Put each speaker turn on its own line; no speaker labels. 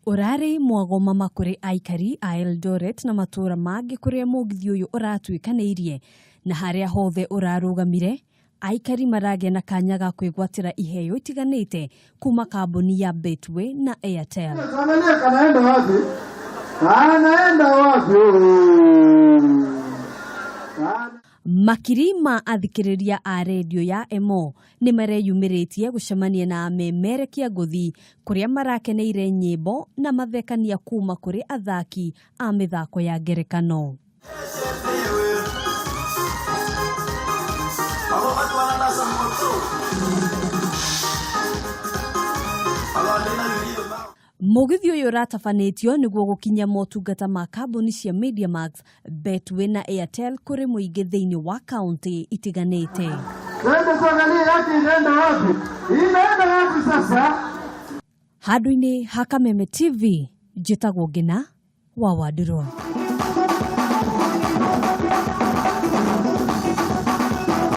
Urari mwagoma makuri Aikari a Eldoret na matuura mangi kuria mugithi uyu uratuikanirie na haria hothe urarugamire Aikari maragia na kanya ga kwigwatira iheyo itiganite kuma kambuni ya Betway na Airtel. Anaenda wapi? Makiri ma athikiriria a radio ya Emoo ni mareyumiritie gucemania na amemerekia nguthi kuria marakeneire nyimbo na mathekania kuma kuri athaki a mithako ya ngerekano. Mugithi uyu uratabanitio niguo gukinya motungata ma kambuni cia Mediamax, Betway na Airtel kuri muingi thiini wa kaunti itiganite. Handu-ini ha Kameme TV, njitagwo Ngina wa Wandurwa.